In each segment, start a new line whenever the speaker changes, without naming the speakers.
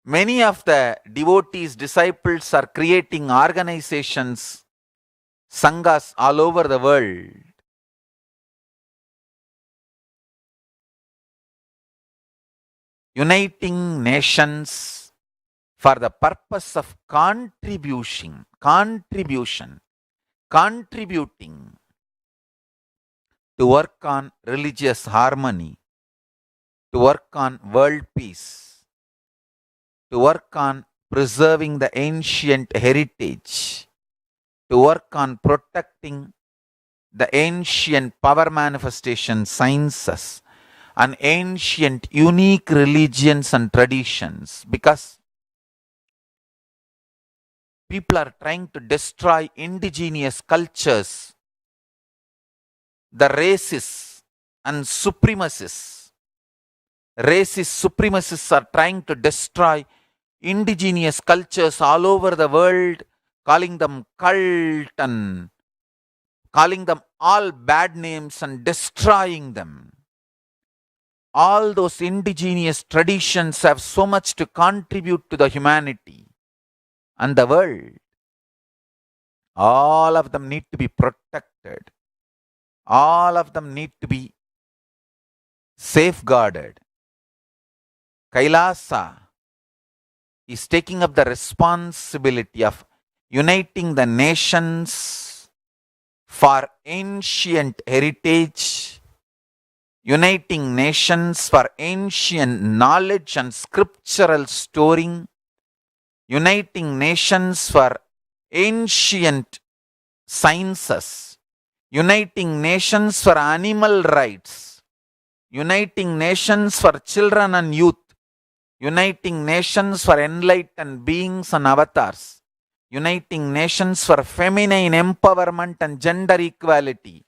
Many of the devotees, disciples are creating organizations, sanghas all over the world. Uniting nations for the purpose of contributing to work on religious harmony, to work on world peace, to work on preserving the ancient heritage, to work on protecting the ancient power manifestation sciences and ancient unique religions and traditions, because people are trying to destroy indigenous cultures, the racists and supremacists. Racist supremacists are trying to destroy indigenous cultures all over the world, calling them cult and calling them all bad names and destroying them. All those indigenous traditions have so much to contribute to the humanity and the world. All of them need to be protected. All of them need to be safeguarded. Kailasa is taking up the responsibility of uniting the nations for ancient heritage, uniting nations for ancient knowledge and scriptural storing, uniting nations for ancient sciences, uniting nations for animal rights, uniting nations for children and youth, uniting nations for enlightened beings and avatars, uniting nations for feminine empowerment and gender equality,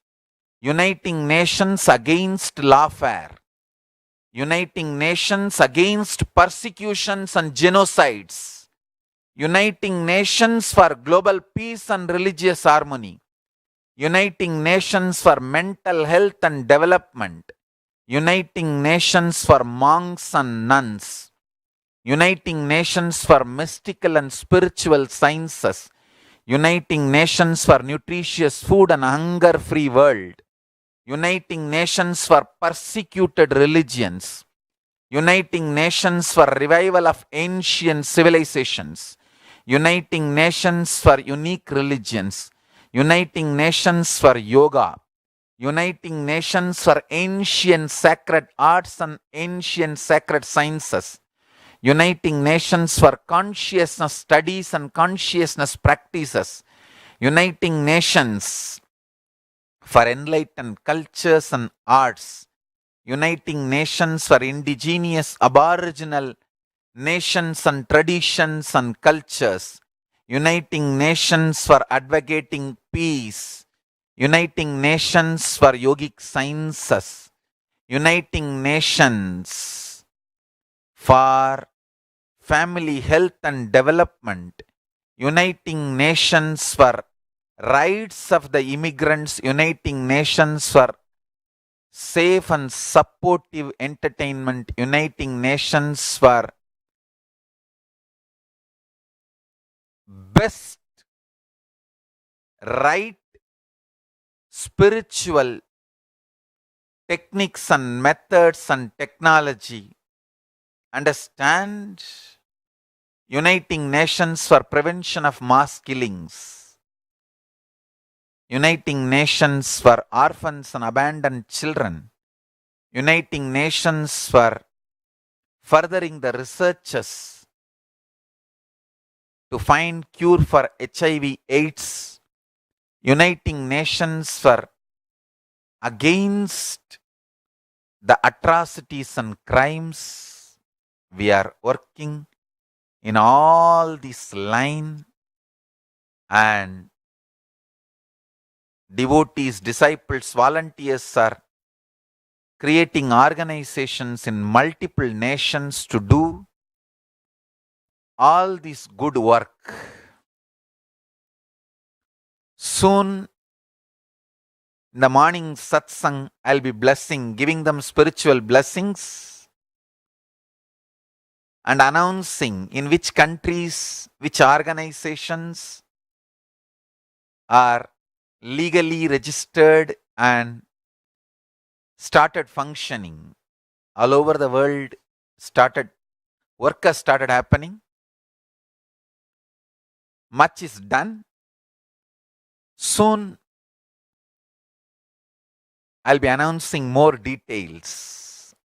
uniting nations against lawfare, uniting nations against persecutions and genocides, uniting nations for global peace and religious harmony, uniting nations for mental health and development, uniting nations for monks and nuns, uniting nations for mystical and spiritual sciences, uniting nations for nutritious food and hunger-free world, uniting nations for persecuted religions, uniting nations for revival of ancient civilizations, uniting nations for unique religions, uniting nations for yoga, uniting nations for ancient sacred arts and ancient sacred sciences, uniting nations for consciousness studies and consciousness practices, uniting nations for enlightened cultures and arts, uniting nations for indigenous aboriginal nations and traditions and cultures, uniting nations for advocating peace, uniting nations for yogic sciences, uniting nations for family health and development, uniting nations for rights of the immigrants, uniting nations for safe and supportive entertainment, uniting nations for best right spiritual techniques and methods and technology. Understand? Uniting nations for prevention of mass killings, uniting nations for orphans and abandoned children, uniting nations for furthering the researches to find cure for HIV/AIDS, uniting nations for against the atrocities and crimes. We are working in all this line, and devotees, disciples, volunteers are creating organizations in multiple nations to do all this good work. Soon, in the morning satsang, I'll be blessing, giving them spiritual blessings. and announcing in which countries, which organizations are legally registered and started functioning all over the world. Work has started happening. Much is done. Soon I'll be announcing more details.